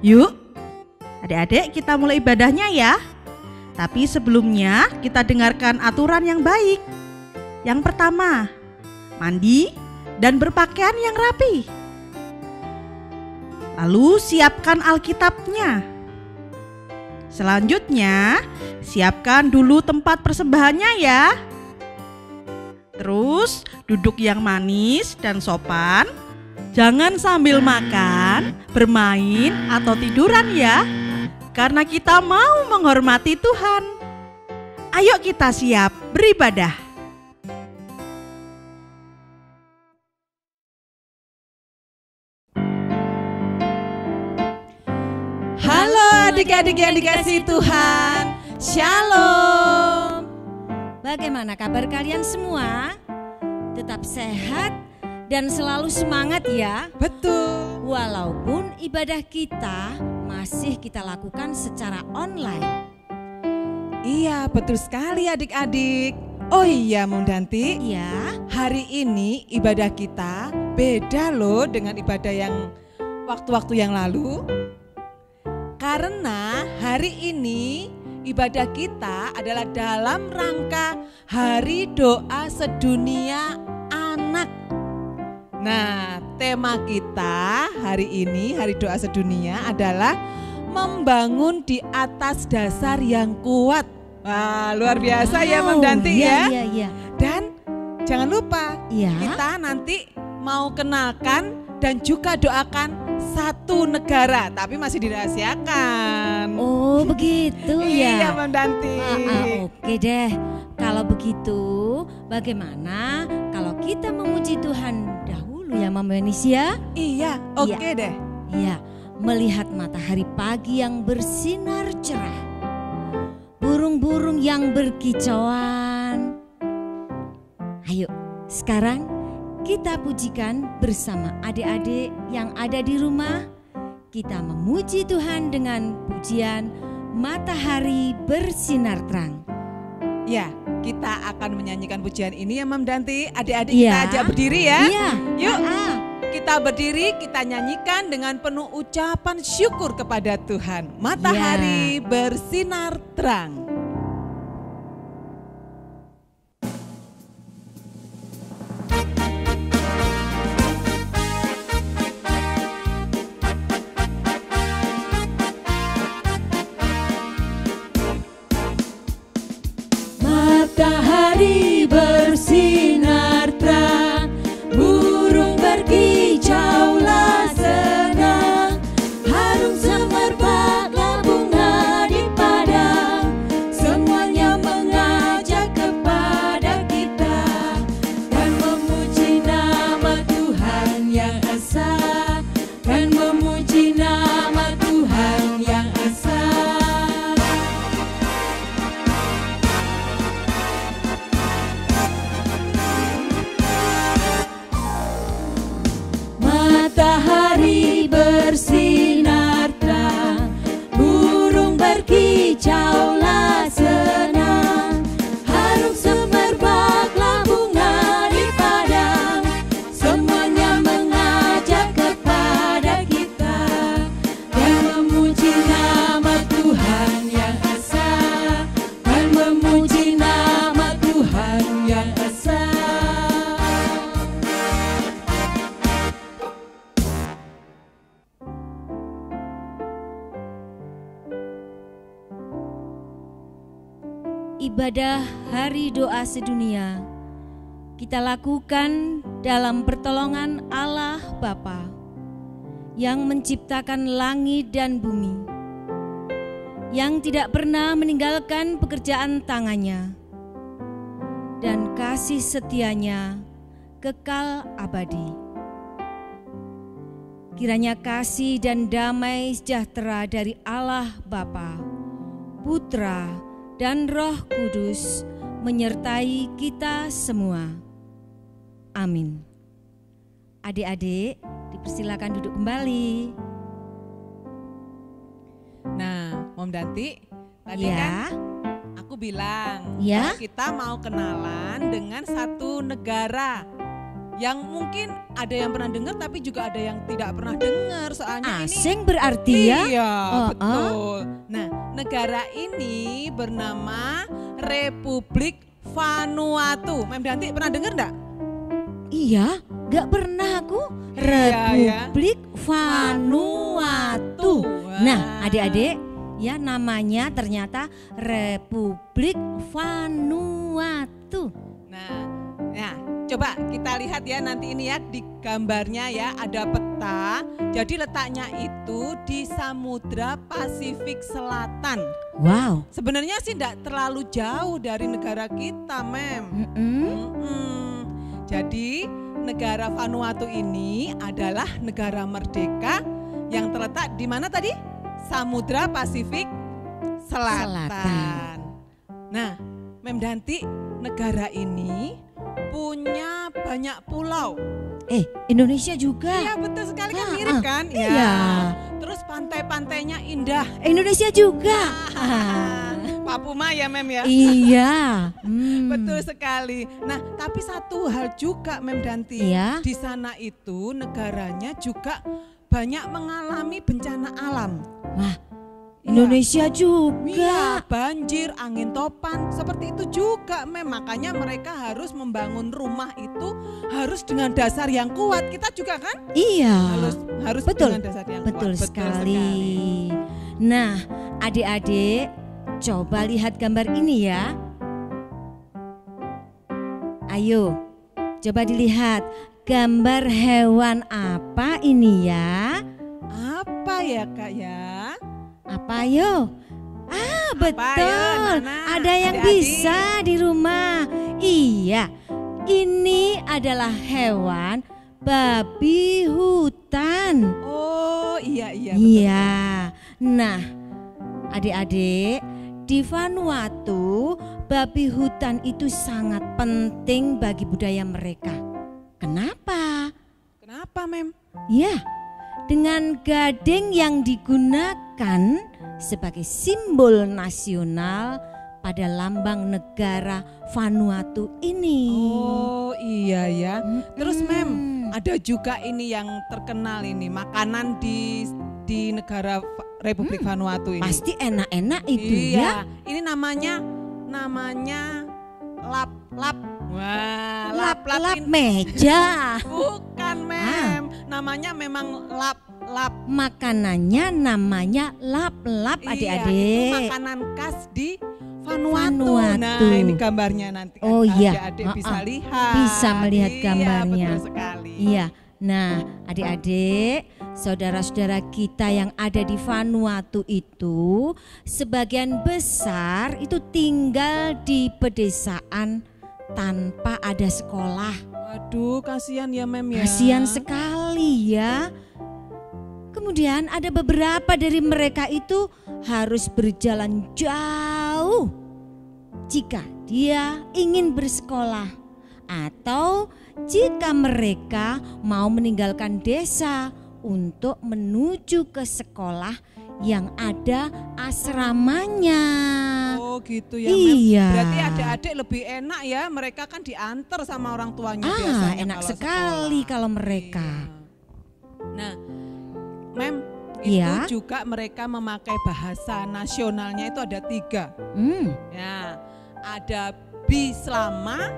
Yuk, adik-adik kita mulai ibadahnya ya. Tapi sebelumnya kita dengarkan aturan yang baik. Yang pertama, mandi dan berpakaian yang rapi. Lalu siapkan Alkitabnya. Selanjutnya, siapkan dulu tempat persembahannya ya. Terus duduk yang manis dan sopan. Jangan sambil makan, bermain, atau tiduran ya. Karena kita mau menghormati Tuhan. Ayo kita siap beribadah. Halo adik-adik yang dikasihi Tuhan. Shalom. Bagaimana kabar kalian semua? Tetap sehat dan selalu semangat ya. Betul. Walaupun ibadah kita masih kita lakukan secara online. Iya, betul sekali adik-adik. Oh iya, Mundanti. Iya. Hari ini ibadah kita beda loh dengan ibadah yang waktu-waktu yang lalu. Karena hari ini ibadah kita adalah dalam rangka Hari Doa Sedunia Anak. Nah, tema kita hari ini, Hari Doa Sedunia adalah membangun di atas dasar yang kuat. Wah, luar biasa ya Mundanti ya. Iya. Dan jangan lupa, Iya. kita nanti mau kenalkan dan juga doakan satu negara, tapi masih dirahasiakan. Oh begitu ya. Iya Mundanti. Oke deh. Kalau begitu, bagaimana kalau kita memuji Tuhan dahulu ya Mama Yonisya? Iya, oke deh. Iya, melihat matahari pagi yang bersinar cerah, burung-burung yang berkicauan. Ayo, sekarang kita pujikan bersama adik-adik yang ada di rumah. Kita memuji Tuhan dengan pujian Matahari Bersinar Terang. Ya, kita akan menyanyikan pujian ini ya Mam Danti. Adik-adik Iya. kita ajak berdiri ya. Iya. Yuk, kita berdiri, kita nyanyikan dengan penuh ucapan syukur kepada Tuhan. Matahari bersinar terang. Matahari bersinar terang, burung berkicaulah senang, harum semerbaklah bunga di padang, semuanya mengajak kepada kita dan memuji nama Tuhan yang esa, dan memuji nama Tuhan yang esa. Matahari bersinar terang, burung berkicaulah senang, harum semerbaklah bunga di padang, semuanya mengajak kepada kita dan memuji nama Tuhan yang esa, dan memuji nama Tuhan yang esa. Ibadah Hari Doa Sedunia kita lakukan dalam pertolongan Allah Bapa yang menciptakan langit dan bumi, yang tidak pernah meninggalkan pekerjaan tangannya, dan kasih setianya kekal abadi. Kiranya kasih dan damai sejahtera dari Allah Bapa, Putra, dan Roh Kudus menyertai kita semua. Amin. Adik-adik, dipersilakan duduk kembali. Nah, Mom Danti, tadi Ya. kan aku bilang Ya. kalau kita mau kenalan dengan satu negara. yang mungkin ada yang pernah dengar tapi juga ada yang tidak pernah dengar. Soalnya Asing berarti ya? Iya, Oh, betul. Nah, negara ini bernama Republik Vanuatu. Mem Danti pernah dengar enggak? Iya, gak pernah aku. Iya, ya. Republik Vanuatu. Wah. Nah, adik-adik, ya namanya ternyata Republik Vanuatu. Nah, coba kita lihat ya nanti ini ya di gambarnya ya ada peta. Jadi letaknya itu di Samudra Pasifik Selatan. Wow. Sebenarnya sih tidak terlalu jauh dari negara kita, Mem. Jadi negara Vanuatu ini adalah negara merdeka yang terletak di mana tadi? Samudra Pasifik Selatan. Nah, Mem Danti, negara ini punya banyak pulau. Indonesia juga. Iya betul sekali kan, mirip kan? Ya. Iya. Terus pantai-pantainya indah. Indonesia juga. Papuma ya Mem ya? Iya. Betul sekali. Nah tapi satu hal juga Mem Danti. Iya. Di sana itu negaranya juga banyak mengalami bencana alam. Wah, Indonesia Iya, juga. banjir, angin topan, seperti itu juga Mem. Makanya mereka harus membangun rumah itu harus dengan dasar yang kuat. Kita juga kan? Iya. Harus Betul. dengan dasar yang Betul kuat. sekali. Nah, adik-adik, coba lihat gambar ini ya. Ayo, coba dilihat gambar hewan apa ini ya? Apa ya Kak ya? Apa yo? Betul. ya, Nana? Ada yang Adik-adik. bisa di rumah. Iya, ini adalah hewan babi hutan. Oh iya betul. Iya. Nah, adik-adik, di Vanuatu babi hutan itu sangat penting bagi budaya mereka. Kenapa? Kenapa Mem? Ya, dengan gading yang digunakan sebagai simbol nasional pada lambang negara Vanuatu ini. Oh iya ya. Terus Mem, Mm-mm. ada juga ini yang terkenal ini makanan di negara Republik Vanuatu ini. Pasti enak-enak itu iya. ya. Ini namanya lap-lap. Wah, lap-lap Lap-lap ini meja. bukan Mem. Namanya memang lap-lap. Makanannya namanya lap-lap Iya, itu adik-adik. makanan khas di Vanuatu. Vanuatu. Nah, ini gambarnya nanti Oh iya, adik-adik bisa lihat. Bisa melihat gambarnya. Iya, betul sekali. Iya. Nah, adik-adik, saudara-saudara kita yang ada di Vanuatu itu sebagian besar itu tinggal di pedesaan tanpa ada sekolah. Waduh, kasihan ya Mem ya. Kasihan sekali ya. Kemudian ada beberapa dari mereka itu harus berjalan jauh jika dia ingin bersekolah atau jika mereka mau meninggalkan desa untuk menuju ke sekolah yang ada asramanya. Oh gitu ya Mem. Iya. Berarti adik-adik lebih enak ya, mereka kan diantar sama orang tuanya biasanya Enak kalau sekali sekolah. kalau mereka. Iya. Nah, Mem, Iya. itu juga mereka memakai bahasa nasionalnya itu ada 3. Ya, ada Bislama,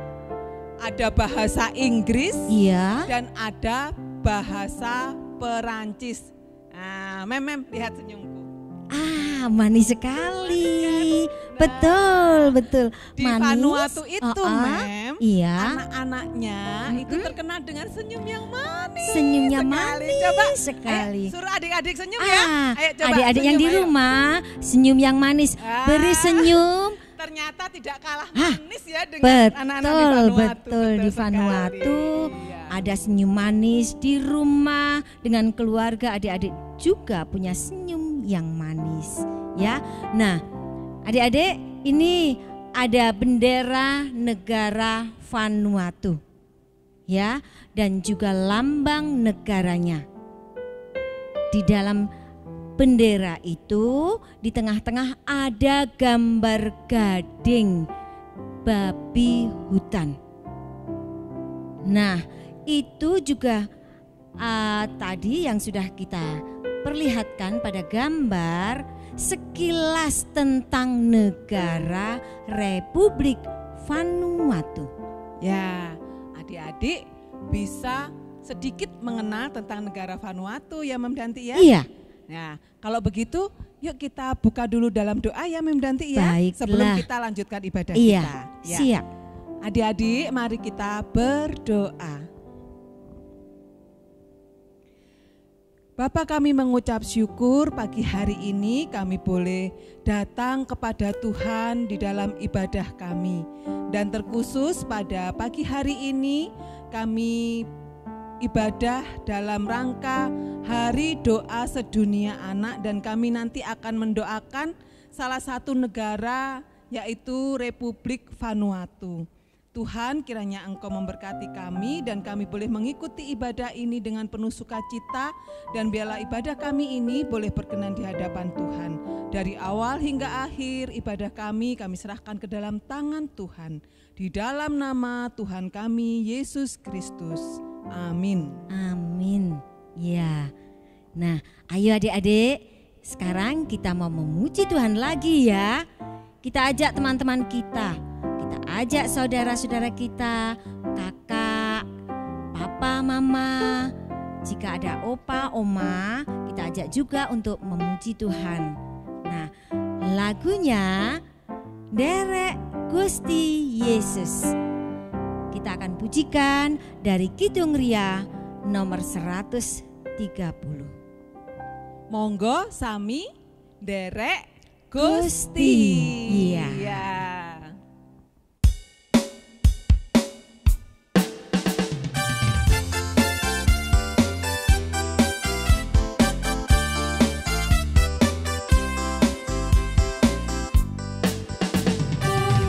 ada bahasa Inggris, Iya. dan ada bahasa Perancis. Nah, Mem, lihat senyumku. Manis sekali. Betul. Di Manis. Vanuatu itu, Mem, Iya. anak-anaknya itu terkenal dengan senyum yang manis. Senyumnya sekali. manis Coba, sekali. ayo, suruh adik-adik senyum ya. Ayo coba. Adik-adik yang di senyum, ayo. rumah, senyum yang manis. Beri senyum. Ternyata tidak kalah manis ya dengan anak-anak di Vanuatu. Betul di Vanuatu. Iya. Ada senyum manis di rumah dengan keluarga, adik-adik juga punya senyum yang manis ya. Nah, adik-adik, ini ada bendera negara Vanuatu ya, dan juga lambang negaranya. Di dalam bendera itu di tengah-tengah ada gambar gading babi hutan. Nah, itu juga tadi yang sudah kita perlihatkan pada gambar sekilas tentang negara Republik Vanuatu. Ya, adik-adik bisa sedikit mengenal tentang negara Vanuatu ya Mem Danti ya. Iya. Nah, kalau begitu yuk kita buka dulu dalam doa ya Mem Danti ya. Baiklah. Sebelum kita lanjutkan ibadah Iya, kita. Ya. siap. Adik-adik mari kita berdoa. Bapa, kami mengucap syukur pagi hari ini kami boleh datang kepada Tuhan di dalam ibadah kami. Dan terkhusus pada pagi hari ini kami ibadah dalam rangka Hari Doa Sedunia Anak, dan kami nanti akan mendoakan salah satu negara yaitu Republik Vanuatu. Tuhan, kiranya Engkau memberkati kami dan kami boleh mengikuti ibadah ini dengan penuh sukacita, dan biarlah ibadah kami ini boleh berkenan di hadapan Tuhan. Dari awal hingga akhir ibadah kami serahkan ke dalam tangan Tuhan. Di dalam nama Tuhan kami, Yesus Kristus. Amin. Amin. Ya. Nah, ayo adik-adik, sekarang kita mau memuji Tuhan lagi ya. Kita ajak teman-teman kita, kita ajak saudara-saudara kita, kakak, papa, mama. Jika ada opa, oma, kita ajak juga untuk memuji Tuhan. Nah, lagunya Derek Gusti Yesus. Kita akan pujikan dari Kidung Ria nomor 130. Monggo sami Derek Gusti. Iya. Ya.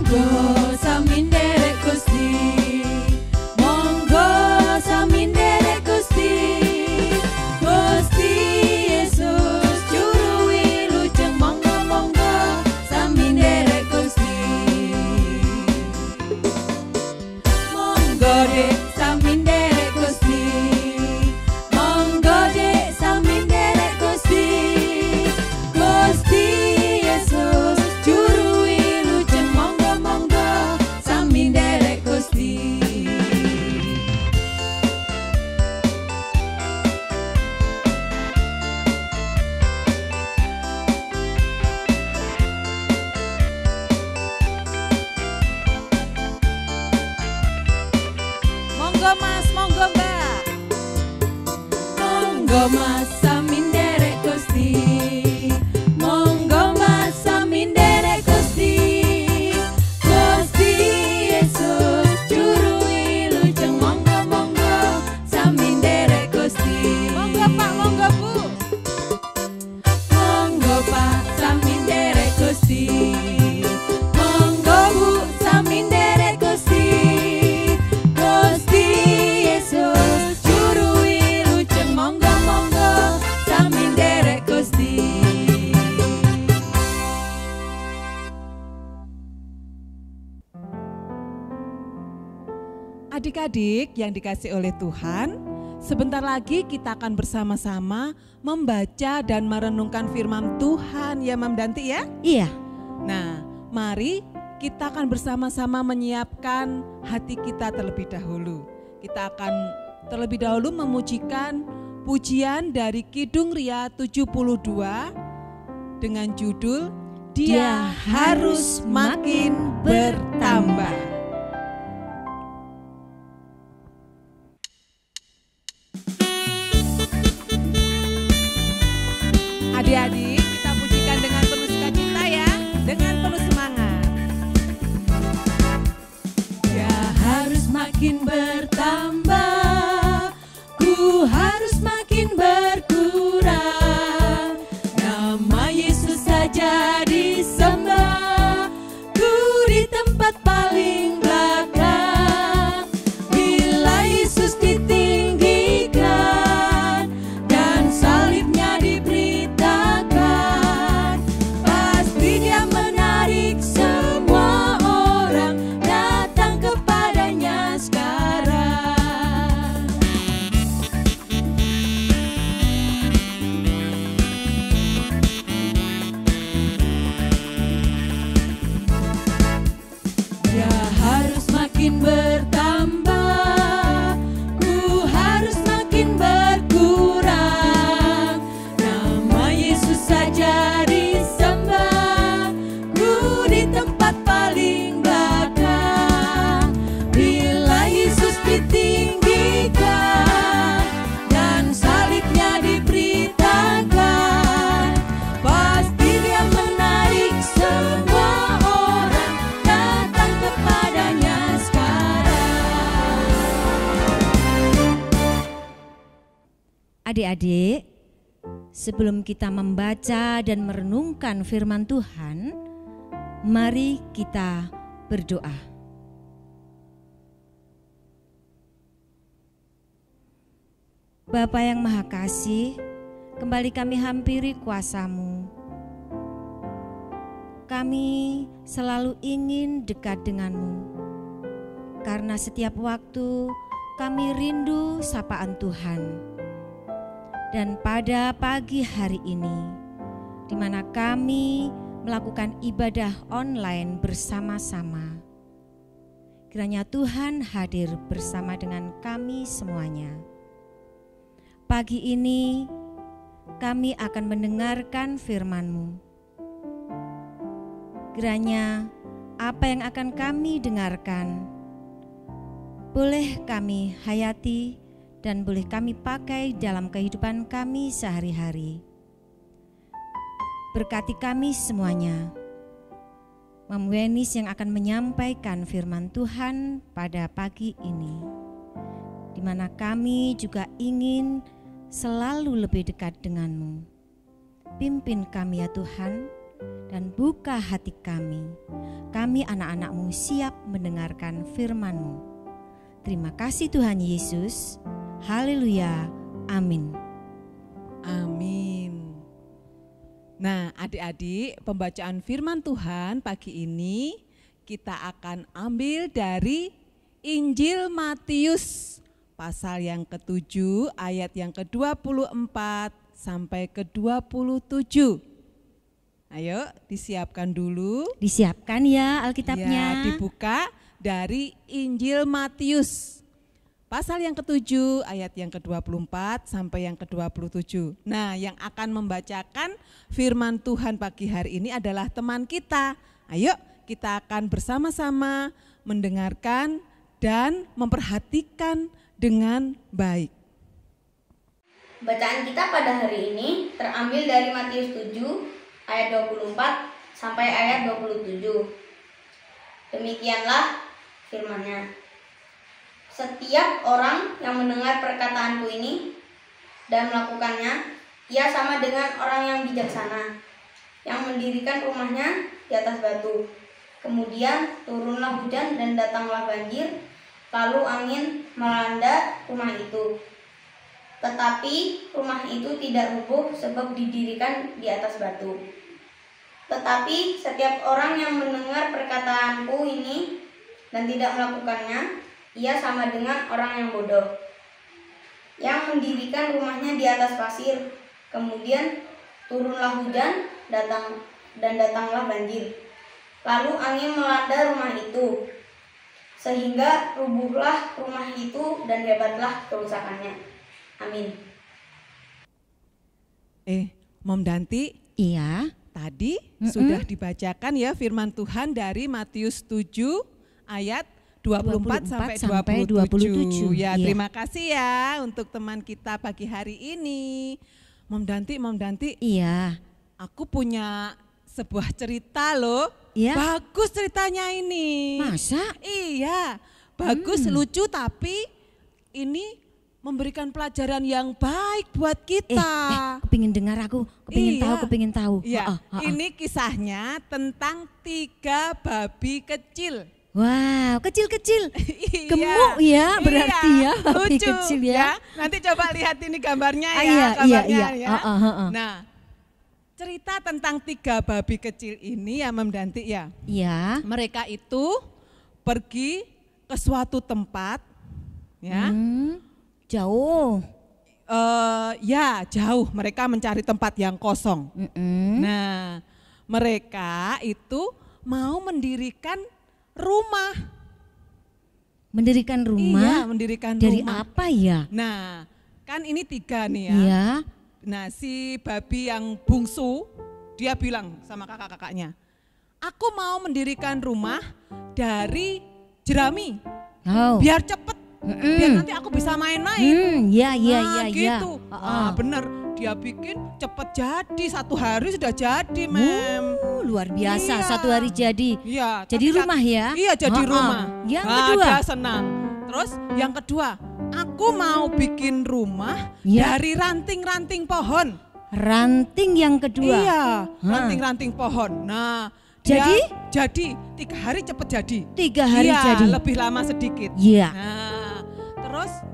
Monggo samin derek Gusti, monggo samin derek Gusti, Gusti Yesus juru wilujeng, monggo monggo samin derek Gusti, monggo dek samin derek Gusti, monggo dek samin derek Gusti, Gusti Yesus juru wilujeng, monggo monggo samin derek Gusti. Monggo Mas, monggo Mbak. Monggo mas samin derek Gusti, monggo mas samin derek Gusti, Gusti Yesus juru wilujeng, monggo monggo samin derek Gusti. Monggo Pak, monggo Bu. Monggo Pak samin derek Gusti, monggo Bu samin derek Gusti, Gusti Yesus juru wilujeng, monggo monggo samin derek Gusti. Adik-adik yang dikasih oleh Tuhan, sebentar lagi kita akan bersama-sama membaca dan merenungkan firman Tuhan ya Mam Danti ya. Iya. Nah, mari kita akan bersama-sama menyiapkan hati kita terlebih dahulu. Kita akan terlebih dahulu memujikan pujian dari Kidung Ria 72 dengan judul Dia Harus Makin Bertambah. Adik-adik, kita pujikan dengan penuh sukacita ya, dengan penuh semangat. Dia harus makin bertambah, ku harus makin berkurang. Nama Yesus saja disembah, ku di tempat paling belakang. Bila Yesus ditinggikan dan salibnya diberitakan, Adik-adik, sebelum kita membaca dan merenungkan firman Tuhan, mari kita berdoa. Bapa yang Maha Kasih, kembali kami hampiri kuasa-Mu. Kami selalu ingin dekat dengan-Mu, karena setiap waktu kami rindu sapaan Tuhan. Dan pada pagi hari ini, di mana kami melakukan ibadah online bersama-sama, kiranya Tuhan hadir bersama dengan kami semuanya. Pagi ini kami akan mendengarkan firman-Mu. Kiranya apa yang akan kami dengarkan boleh kami hayati dan boleh kami pakai dalam kehidupan kami sehari-hari. Berkati kami semuanya. Mam Wenis yang akan menyampaikan firman Tuhan pada pagi ini, di mana kami juga ingin selalu lebih dekat dengan-Mu. Pimpin kami ya Tuhan, dan buka hati kami. Kami anak-anak-Mu siap mendengarkan firman-Mu. Terima kasih Tuhan Yesus. Haleluya. Amin. Amin. Nah, adik-adik, pembacaan firman Tuhan pagi ini kita akan ambil dari Injil Matius pasal yang ke-7 ayat yang ke-24 sampai ke-27. Ayo disiapkan dulu. Disiapkan ya Alkitabnya. Ya, dibuka dari Injil Matius pasal yang ke-7 ayat yang ke-24 sampai yang ke-27. Nah, yang akan membacakan firman Tuhan pagi hari ini adalah teman kita. Ayo kita akan bersama-sama mendengarkan dan memperhatikan dengan baik. Bacaan kita pada hari ini terambil dari Matius 7 ayat 24 sampai ayat 27. Demikianlah firman-Nya. Setiap orang yang mendengar perkataanku ini dan melakukannya, ia sama dengan orang yang bijaksana, yang mendirikan rumahnya di atas batu. Kemudian turunlah hujan dan datanglah banjir, lalu angin melanda rumah itu. Tetapi rumah itu tidak rubuh sebab didirikan di atas batu. Tetapi setiap orang yang mendengar perkataanku ini dan tidak melakukannya, ia sama dengan orang yang bodoh, yang mendirikan rumahnya di atas pasir. Kemudian turunlah hujan, datanglah banjir. Lalu angin melanda rumah itu, sehingga rubuhlah rumah itu dan hebatlah kerusakannya. Amin. Mom Danti, Iya. tadi sudah dibacakan ya firman Tuhan dari Matius 7 ayat 24 sampai 27. Ya, Iya. terima kasih ya untuk teman kita pagi hari ini. Mom Danti, Iya. aku punya sebuah cerita loh. Iya. Bagus ceritanya ini. Masa? Iya, bagus, lucu, tapi ini memberikan pelajaran yang baik buat kita. Kepingin dengar aku, kepingin tahu. Iya, ini kisahnya tentang 3 babi kecil. Wow, kecil-kecil. Iya. Gemuk ya berarti ya, babi lucu, kecil ya. Nanti coba lihat ini gambarnya ya, Iya. ya. Heeh. Nah, cerita tentang 3 babi kecil ini ya Mem Danti ya. Iya. Mereka itu pergi ke suatu tempat ya. Jauh. Ya jauh, mereka mencari tempat yang kosong. Nah, mereka itu mau mendirikan rumah. Mendirikan rumah? Iya, mendirikan dari rumah. apa ya? Nah, kan ini 3 nih ya. Iya. Nah, si babi yang bungsu, dia bilang sama kakak-kakaknya, aku mau mendirikan rumah dari jerami, Oh. biar cepet, biar nanti aku bisa main-main. Iya. Gitu. Bener, dia bikin cepet jadi, 1 hari sudah jadi, Mem. Luar biasa, Iya. 1 hari jadi. Iya. Jadi tapi rumah ya? Iya, jadi rumah. Yang kedua? Dia senang. Terus yang kedua, Aku mau bikin rumah Ya. dari ranting-ranting pohon. Ranting yang kedua. Iya, ranting-ranting pohon. Nah, Jadi? jadi 3 hari cepat jadi. 3 hari Iya, jadi. lebih lama sedikit. Iya. Nah,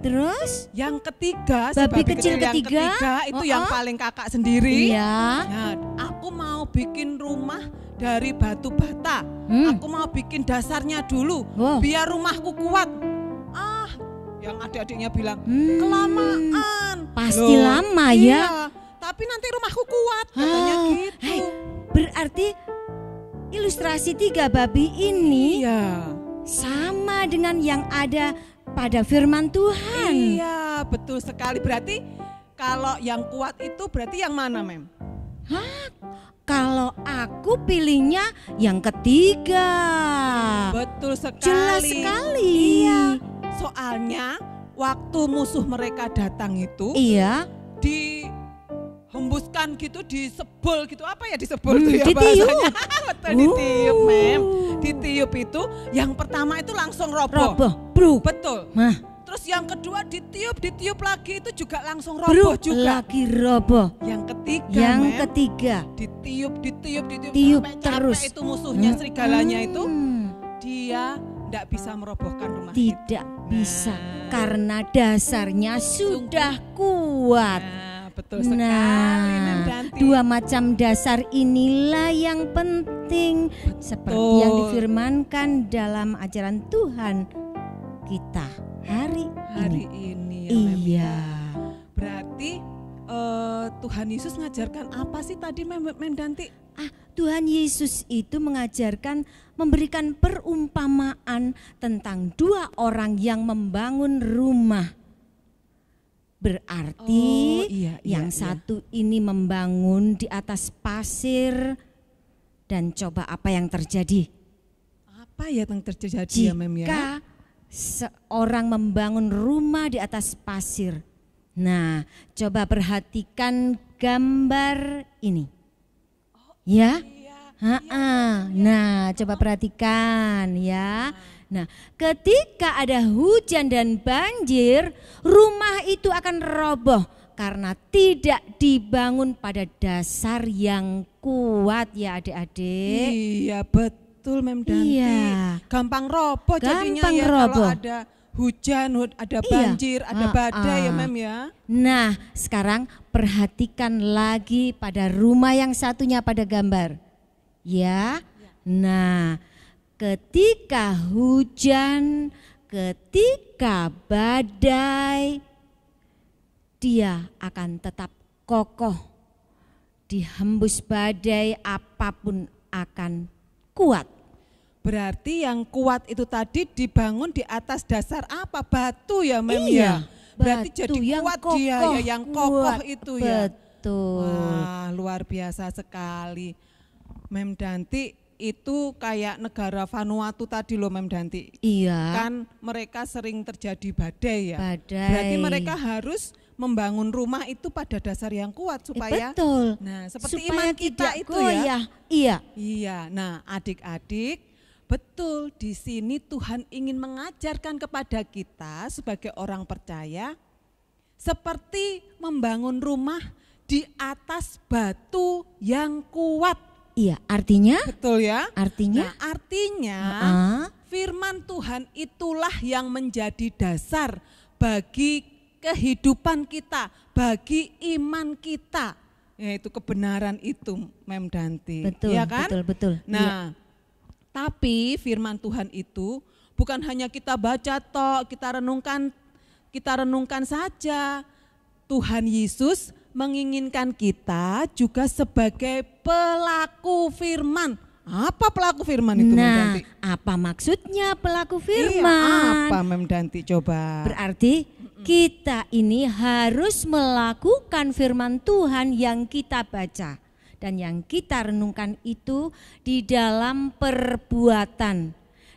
Terus? yang ketiga, si Babi babi kecil yang ketiga? ketiga itu yang paling kakak sendiri. Iya. Nah, aku mau bikin rumah dari batu bata. Aku mau bikin dasarnya dulu, Wow. biar rumahku kuat. Yang adik-adiknya bilang kelamaan. Pasti Loh, lama iya, ya. tapi nanti rumahku kuat, katanya gitu. Hai, berarti ilustrasi 3 babi ini Iya, sama dengan yang ada pada firman Tuhan. iya, betul sekali. Berarti kalau yang kuat itu berarti yang mana, Mem? Kalau aku pilihnya yang ketiga. Betul sekali. Jelas sekali. Iya. Soalnya waktu musuh mereka datang itu Iya. dihembuskan gitu, disebul gitu, apa ya disebul itu ya ditiup. bahasanya? Betul, ditiup, Mem. Ditiup itu yang pertama itu langsung roboh. Roboh, bruk. Betul. Nah, Terus yang kedua ditiup lagi itu juga langsung roboh bruk juga. lagi roboh. Yang ketiga, Yang Mem, ketiga, ditiup tiup sampai terus. capek itu musuhnya serigalanya itu, Hmm, dia tidak bisa merobohkan rumah itu. tidak bisa Nah. karena dasarnya sudah kuat. Nah, betul sekali, Mem Nah, Danti. 2 macam dasar inilah yang penting seperti yang difirmankan dalam ajaran Tuhan kita hari ini ya, ini. Mem. Iya. Berarti Tuhan Yesus ngajarkan apa sih tadi, Mem Danti? Tuhan Yesus itu mengajarkan, memberikan perumpamaan tentang 2 orang yang membangun rumah. Berarti Oh, iya, yang iya. satu ini membangun di atas pasir, dan coba apa yang terjadi Apa ya yang terjadi ya, Mem ya? jika seorang membangun rumah di atas pasir. Nah, coba perhatikan gambar ini. Ya. Nah, coba perhatikan ya. Nah, ketika ada hujan dan banjir, rumah itu akan roboh karena tidak dibangun pada dasar yang kuat ya adik-adik. Iya, betul, Mem Danti. Iya. Gampang roboh jadinya Gampang ya roboh. kalau ada hujan, ada Iya. banjir, ada badai ya, Mem ya. Nah, sekarang perhatikan lagi pada rumah yang satunya pada gambar. Ya. Nah, ketika hujan, ketika badai, dia akan tetap kokoh. Dihembus badai apapun akan kuat. Berarti yang kuat itu tadi dibangun di atas dasar apa? Batu ya, Mem Iya, ya. Berarti batu jadi yang kuat dia ya, yang kokoh kuat. itu ya. Betul. Wah, luar biasa sekali. Mem Danti, itu kayak negara Vanuatu tadi loh, Mem Danti. Iya. Kan mereka sering terjadi badai ya. Badai. Berarti mereka harus membangun rumah itu pada dasar yang kuat supaya betul. Nah, seperti Supaya iman kita tidak itu ya. goyah. Iya. Iya. Nah, adik-adik, betul di sini Tuhan ingin mengajarkan kepada kita sebagai orang percaya seperti membangun rumah di atas batu yang kuat. Iya, artinya Betul ya? artinya Nah, artinya firman Tuhan itulah yang menjadi dasar bagi kehidupan kita, bagi iman kita. Yaitu kebenaran itu, Mem Danti. betul, Ya kan? betul. Nah, tapi firman Tuhan itu bukan hanya kita baca tok, kita renungkan saja. Tuhan Yesus menginginkan kita juga sebagai pelaku firman. Apa pelaku firman itu, Mem Nah, Danti? apa maksudnya pelaku Iya, firman? apa, Mem Danti, coba? Berarti kita ini harus melakukan firman Tuhan yang kita baca dan yang kita renungkan itu di dalam perbuatan,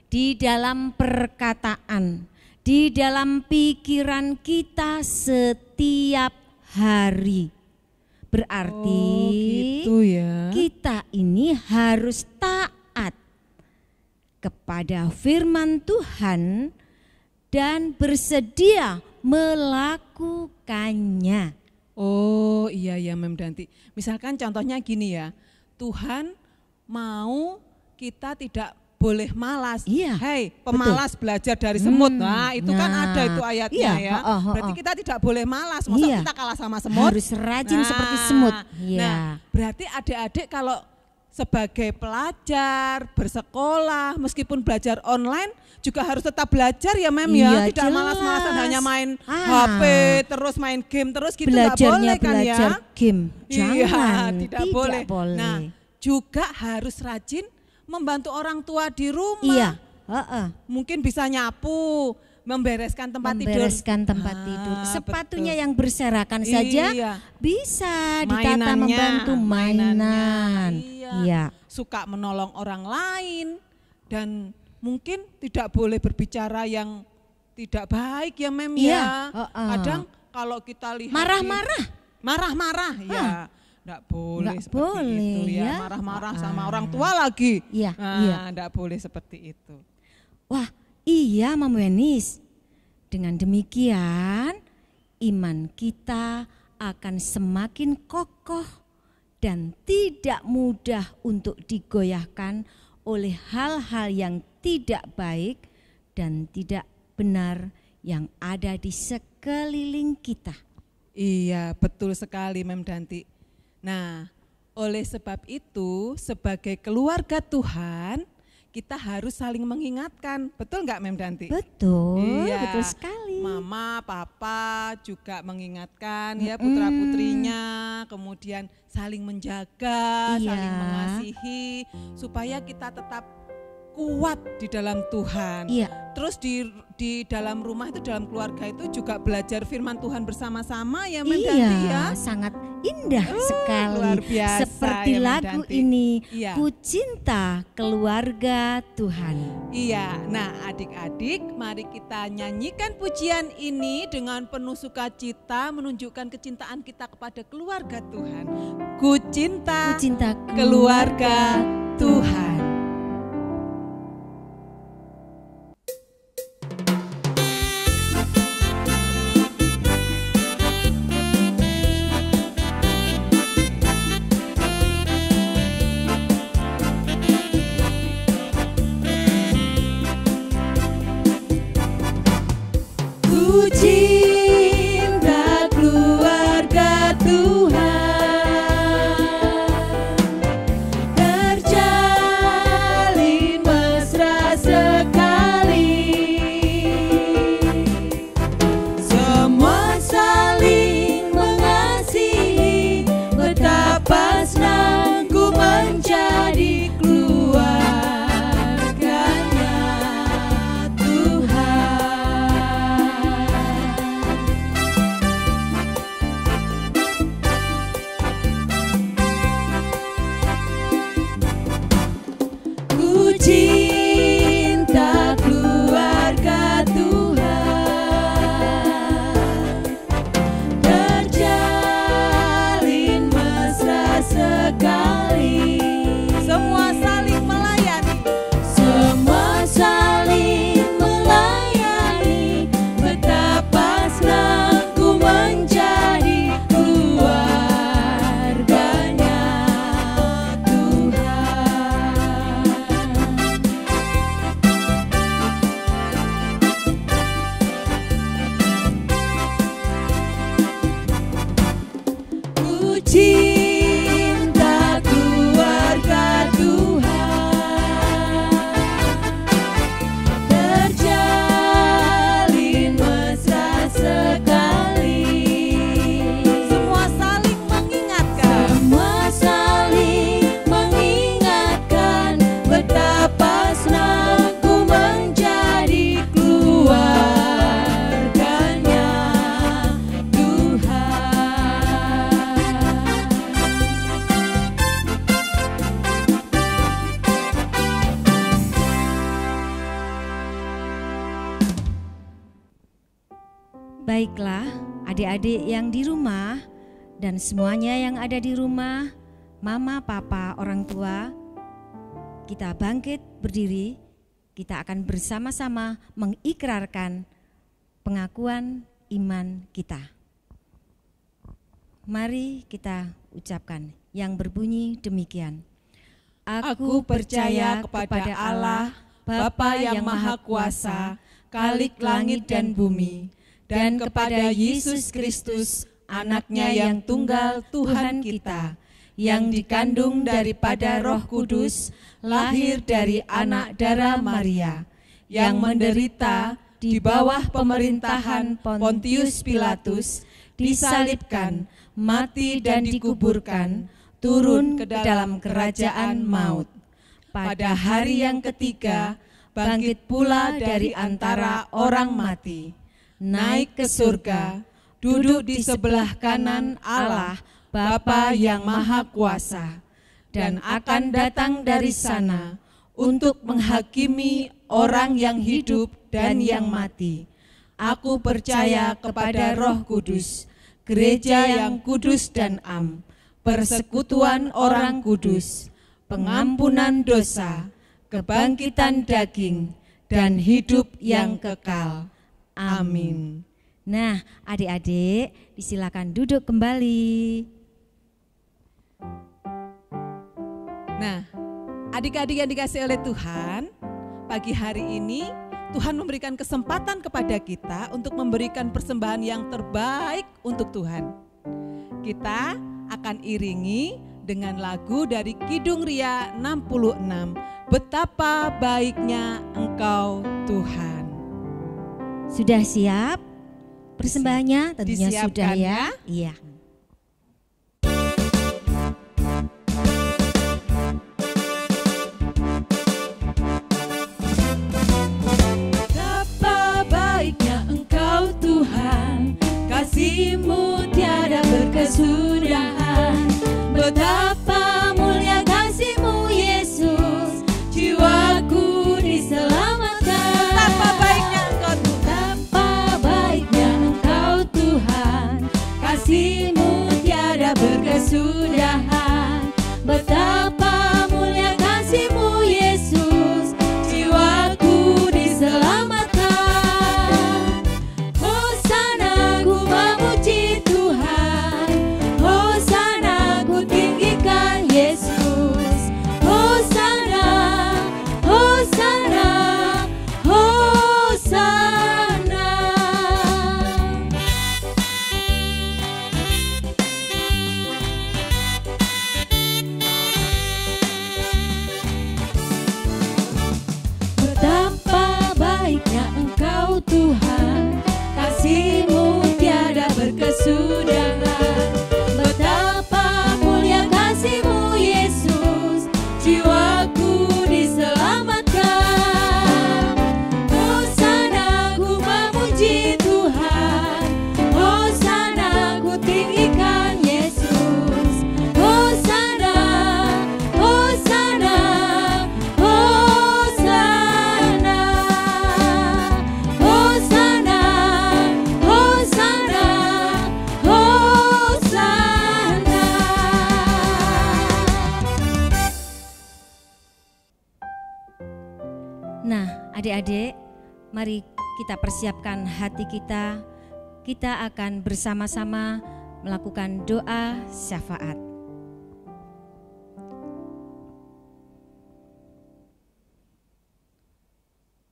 di dalam perkataan, di dalam pikiran kita setiap hari. Berarti gitu ya. kita ini harus taat kepada firman Tuhan dan bersedia melakukannya. Oh iya ya Mem Danti. Misalkan contohnya gini ya, Tuhan mau kita tidak boleh malas. Iya, Hei, pemalas belajar dari semut. Nah, itu kan ada itu ayatnya iya, ya. Berarti kita tidak boleh malas. Masa Iya. kita kalah sama semut? Harus rajin seperti semut. Iya. Nah, berarti adik-adik kalau sebagai pelajar, bersekolah, meskipun belajar online juga harus tetap belajar ya Mem Iya, ya. Tidak jelas. malas-malasan hanya main Ah. HP, terus main game terus gitu nggak Belajarnya boleh kan belajar ya. game. Jangan, Iya, tidak boleh. Nah, boleh. juga harus rajin membantu orang tua di rumah. Iya, heeh. Mungkin bisa nyapu, membereskan tempat Membereskan tempat Ah, tidur. Sepatunya betul. yang berserakan saja Iya. bisa ditata Mainannya, membantu mainan. mainannya, Iya. Suka menolong orang lain dan mungkin tidak boleh berbicara yang tidak baik ya Mem Iya, ya. heeh. Kadang kalau kita lihat Marah-marah. marah-marah ya. Enggak boleh Nggak seperti boleh, itu ya. ya. Marah-marah sama orang tua lagi. Iya, Nah, iya. enggak boleh seperti itu. Wah, iya Mama Wenis. Dengan demikian, iman kita akan semakin kokoh dan tidak mudah untuk digoyahkan oleh hal-hal yang tidak baik dan tidak benar yang ada di sekeliling kita. Iya, betul sekali Mem Danti. Nah, oleh sebab itu sebagai keluarga Tuhan, kita harus saling mengingatkan. Betul nggak Mem Danti? Betul, Iya. betul sekali. Mama, papa juga mengingatkan ya putra-putrinya, kemudian saling menjaga, Iya. saling mengasihi supaya kita tetap kuat di dalam Tuhan. Iya. Terus di dalam rumah itu, dalam keluarga itu juga belajar firman Tuhan bersama-sama ya Mem Danti ya. Iya, sangat indah sekali. luar biasa Seperti ya, Mem lagu Danti. ini, Iya. Ku cinta keluarga Tuhan. Iya, nah adik-adik mari kita nyanyikan pujian ini dengan penuh sukacita menunjukkan kecintaan kita kepada keluarga Tuhan. Ku cinta Ku cinta keluarga Tuhan. Ku cinta keluarga Tuhan, terjalin mesra sekali. Semua saling mengasihi, betapa senang ku menjadi keluarganya Tuhan. Ku cinta keluarga Tuhan, terjalin mesra sekali. Semua saling melayani. Semua saling melayani, betapa senang ku menjadi keluarganya Tuhan. Ku cinta keluarga Tuhan, terjalin mesra sekali. Semua saling mengingatkan. Semua saling mengingatkan, betapa senang ku menjadi keluarganya Tuhan. Baiklah, adik-adik yang di rumah dan semuanya yang ada di rumah, mama, papa, orang tua, kita bangkit berdiri, kita akan bersama-sama mengikrarkan pengakuan iman kita. Mari kita ucapkan yang berbunyi demikian. Aku percaya kepada Allah, Bapa yang Maha Kuasa, Khalik langit dan bumi, dan kepada Yesus Kristus, Anaknya yang tunggal Tuhan kita, yang dikandung daripada Roh Kudus, lahir dari anak darah Maria, yang menderita di bawah pemerintahan Pontius Pilatus, disalibkan, mati dan dikuburkan, turun ke dalam kerajaan maut. Pada hari yang ketiga, bangkit pula dari antara orang mati, naik ke surga, duduk di sebelah kanan Allah, Bapa yang Maha Kuasa, dan akan datang dari sana untuk menghakimi orang yang hidup dan yang mati. Aku percaya kepada Roh Kudus, gereja yang kudus dan am, persekutuan orang kudus, pengampunan dosa, kebangkitan daging, dan hidup yang kekal. Amin. Nah, adik-adik, disilakan duduk kembali. Nah, adik-adik yang dikasihi oleh Tuhan, pagi hari ini Tuhan memberikan kesempatan kepada kita untuk memberikan persembahan yang terbaik untuk Tuhan. Kita akan iringi dengan lagu dari Kidung Ria 66, Betapa Baiknya Engkau Tuhan. Sudah siap? Persembahannya tentunya sudah Disiapkan ya. Iya. Betapa baiknya Engkau Tuhan, kasih-Mu tiada berkesudahan. Betapa mulia kasih-Mu Yesus, jiwaku diselamatkan. Betapa baiknya Engkau Tuhan. Betapa baiknya Engkau Tuhan, kasih-Mu tiada berkesudahan. Betapa mulia kasih-Mu Yesus, jiwaku diselamatkan. Hosana ku memuji Tuhan, Hosana ku tinggikan Yesus. Hosana, Hosana, Hosana. Betapa baiknya Engkau Tuhan, kasih-Mu tiada berkesudahan. Betapa mulia kasih-Mu Yesus, jiwaku diselamatkan. Hosana ku memuji Tuhan, Hosana ku tinggikan Yesus. Hosana, Hosana, Hosana. Hosana, Hosana, Hosana. Nah, adik-adik, mari kita persiapkan hati kita. Kita akan bersama-sama melakukan doa syafaat.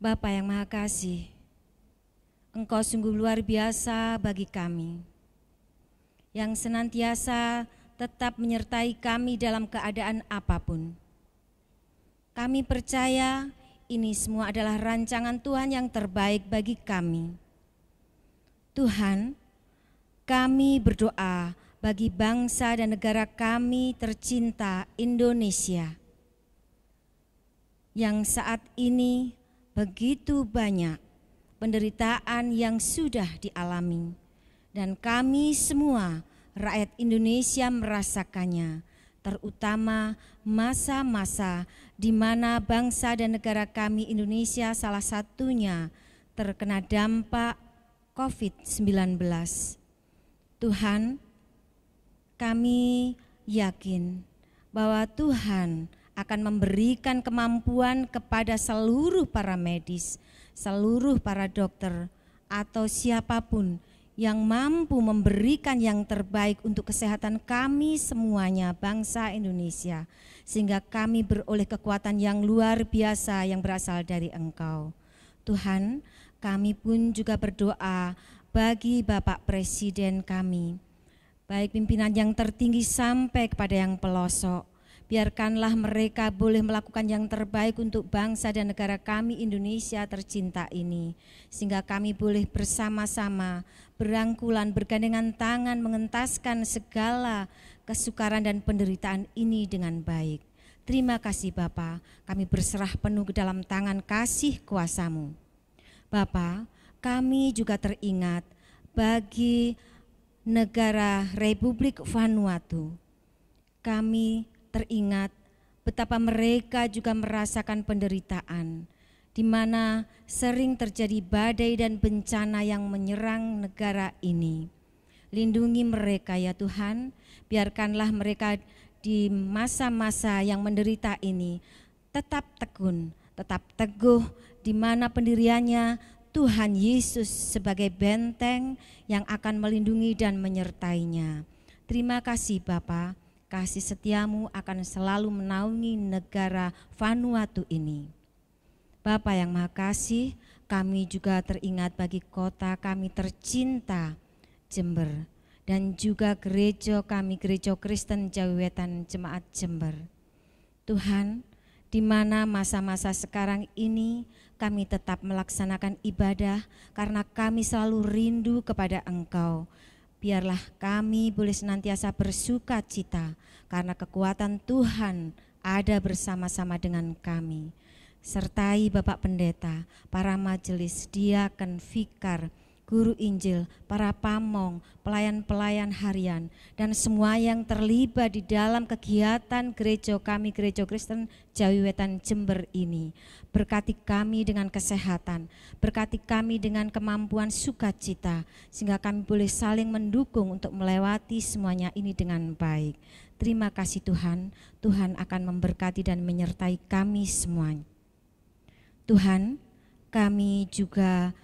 Bapa yang Maha Kasih, Engkau sungguh luar biasa bagi kami, yang senantiasa tetap menyertai kami dalam keadaan apapun. Kami percaya ini semua adalah rancangan Tuhan yang terbaik bagi kami. Tuhan, kami berdoa bagi bangsa dan negara kami tercinta Indonesia, yang saat ini begitu banyak penderitaan yang sudah dialami, dan kami semua rakyat Indonesia merasakannya, terutama masa-masa di mana bangsa dan negara kami Indonesia salah satunya terkena dampak COVID-19. Tuhan, kami yakin bahwa Tuhan akan memberikan kemampuan kepada seluruh para medis, seluruh para dokter, atau siapapun yang mampu memberikan yang terbaik untuk kesehatan kami semuanya, bangsa Indonesia, sehingga kami beroleh kekuatan yang luar biasa yang berasal dari Engkau. Tuhan, kami pun juga berdoa bagi Bapak Presiden kami, baik pimpinan yang tertinggi sampai kepada yang pelosok. Biarkanlah mereka boleh melakukan yang terbaik untuk bangsa dan negara kami Indonesia tercinta ini, sehingga kami boleh bersama-sama berangkulan, bergandengan tangan, mengentaskan segala kesukaran dan penderitaan ini dengan baik. Terima kasih Bapa, kami berserah penuh ke dalam tangan kasih kuasa-Mu. Bapa, kami juga teringat bagi negara Republik Vanuatu. Kami teringat betapa mereka juga merasakan penderitaan, di mana sering terjadi badai dan bencana yang menyerang negara ini. Lindungi mereka ya Tuhan, biarkanlah mereka di masa-masa yang menderita ini tetap tekun, tetap teguh, di mana pendiriannya Tuhan Yesus sebagai benteng yang akan melindungi dan menyertainya. Terima kasih Bapa. Kasih setiamu akan selalu menaungi negara Vanuatu ini. Bapa yang Maha Kasih, kami juga teringat bagi kota kami tercinta Jember, dan juga gereja kami, Gereja Kristen Jawi Wetan Jemaat Jember. Tuhan, di mana masa-masa sekarang ini kami tetap melaksanakan ibadah karena kami selalu rindu kepada Engkau. Biarlah kami boleh senantiasa bersuka cita karena kekuatan Tuhan ada bersama-sama dengan kami. Sertai Bapak Pendeta, para majelis, diaken, vikar, guru Injil, para pamong, pelayan-pelayan harian, dan semua yang terlibat di dalam kegiatan gereja kami, Gereja Kristen Jawi Wetan Jember ini. Berkati kami dengan kesehatan, berkati kami dengan kemampuan sukacita, sehingga kami boleh saling mendukung untuk melewati semuanya ini dengan baik. Terima kasih Tuhan, Tuhan akan memberkati dan menyertai kami semuanya. Tuhan, kami juga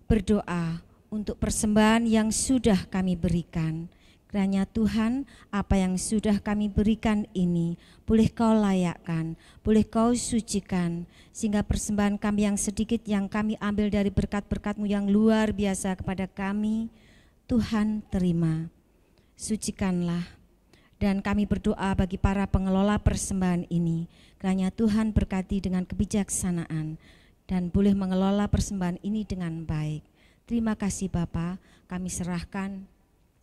berdoa untuk persembahan yang sudah kami berikan. Kiranya Tuhan, apa yang sudah kami berikan ini boleh Kau layakkan, boleh Kau sucikan, sehingga persembahan kami yang sedikit yang kami ambil dari berkat-berkat-Mu yang luar biasa kepada kami, Tuhan terima, sucikanlah. Dan kami berdoa bagi para pengelola persembahan ini, kiranya Tuhan berkati dengan kebijaksanaan dan boleh mengelola persembahan ini dengan baik. Terima kasih Bapa, kami serahkan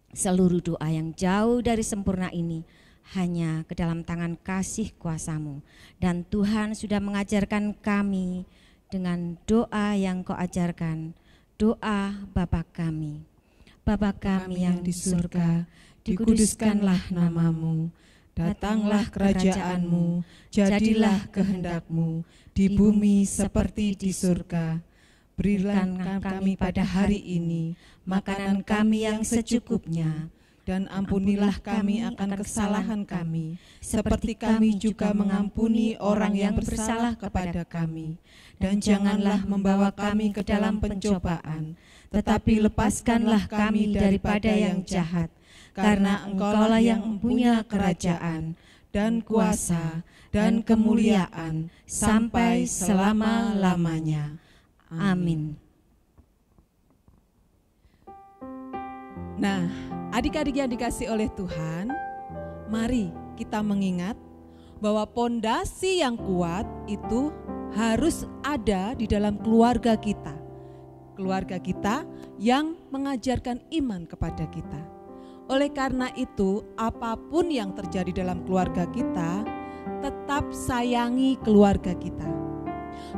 seluruh doa yang jauh dari sempurna ini hanya ke dalam tangan kasih kuasa-Mu. Dan Tuhan sudah mengajarkan kami dengan doa yang Kau ajarkan, doa Bapa kami. Bapa kami yang di surga, dikuduskanlah nama-Mu, datanglah kerajaan-Mu, jadilah kehendak-Mu di bumi seperti di surga. Berilah kami pada hari ini makanan kami yang secukupnya, dan ampunilah kami akan kesalahan kami, seperti kami juga mengampuni orang yang bersalah kepada kami. Dan janganlah membawa kami ke dalam pencobaan, tetapi lepaskanlah kami daripada yang jahat, karena Engkaulah yang punya kerajaan, dan kuasa, dan kemuliaan, sampai selama-lamanya. Amin. Nah, adik-adik yang dikasih oleh Tuhan, mari kita mengingat bahwa pondasi yang kuat itu harus ada di dalam keluarga kita. Keluarga kita yang mengajarkan iman kepada kita. Oleh karena itu, apapun yang terjadi dalam keluarga kita, tetap sayangi keluarga kita.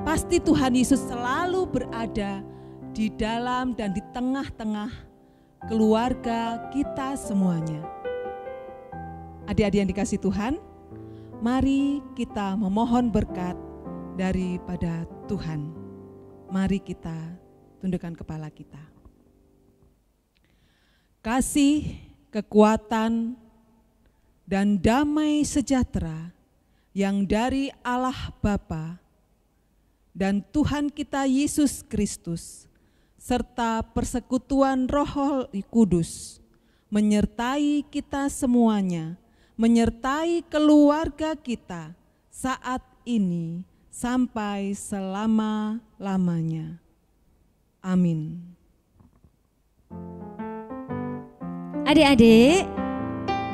Pasti Tuhan Yesus selalu berada di dalam dan di tengah-tengah keluarga kita semuanya. Adik-adik yang dikasih Tuhan, mari kita memohon berkat daripada Tuhan. Mari kita tundukkan kepala kita. Kasih, kekuatan, dan damai sejahtera yang dari Allah Bapa dan Tuhan kita Yesus Kristus serta persekutuan Roh Kudus menyertai kita semuanya, menyertai keluarga kita saat ini sampai selama-lamanya. Amin. Adik-adik,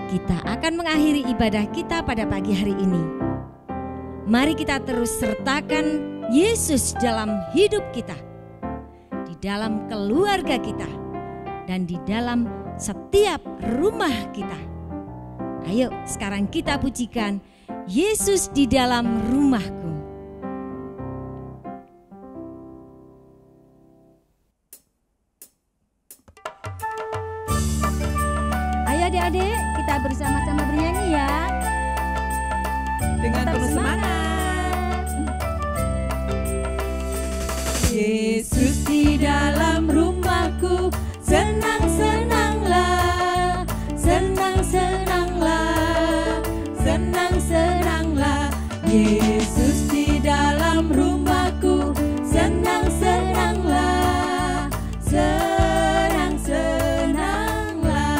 kita akan mengakhiri ibadah kita pada pagi hari ini. Mari kita terus sertakan Yesus dalam hidup kita, di dalam keluarga kita, dan di dalam setiap rumah kita. Ayo sekarang kita pujikan Yesus di dalam rumahku. Ayo adik-adik, kita bersama-sama bernyanyi ya. Dengan Tetap penuh semangat. Yesus di dalam rumahku, senang-senanglah, senang-senanglah, senang-senanglah. Yesus di dalam rumahku, senang-senanglah, senang-senanglah.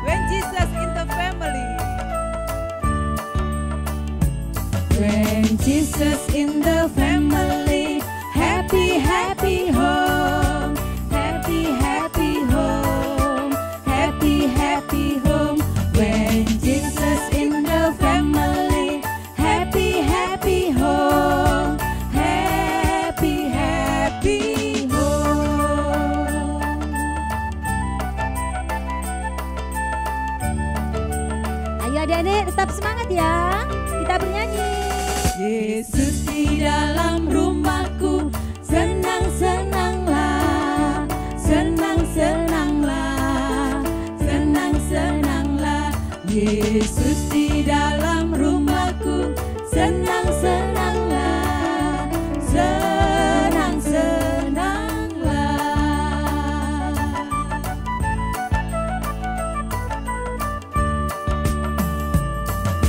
When Jesus in the family. When Jesus in the family, happy, happy home, happy, happy home, happy, happy home. When Jesus in the family, happy, happy home, happy, happy home. Ayo adik-adik tetap semangat ya. Kita bernyanyi. Yesus di dalam rumahku, senang-senanglah, senang-senanglah, senang-senanglah. Yesus di dalam rumahku, senang-senanglah, senang-senanglah.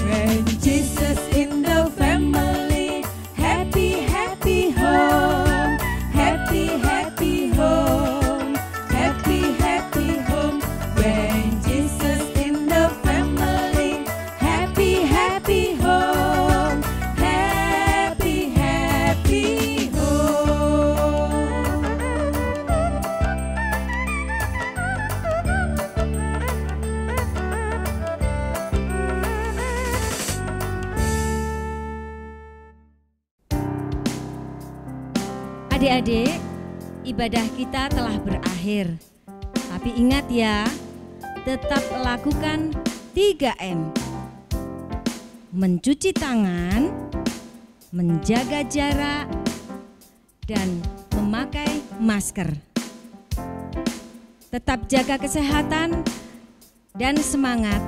When Jesus in the family, happy, happy home, happy, happy home, happy, happy home. When Jesus in the family, happy, happy home, happy, happy home. Adik-adik, ibadah kita telah berakhir. Tapi ingat ya, tetap lakukan 3M. Mencuci tangan, menjaga jarak, dan memakai masker. Tetap jaga kesehatan dan semangat.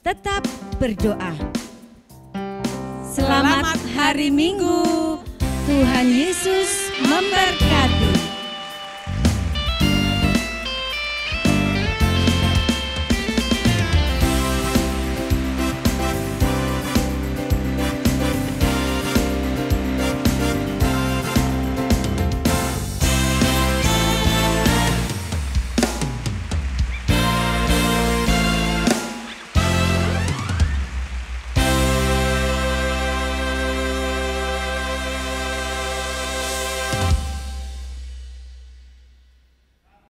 Tetap berdoa. Selamat hari Minggu. Tuhan Yesus memberkati.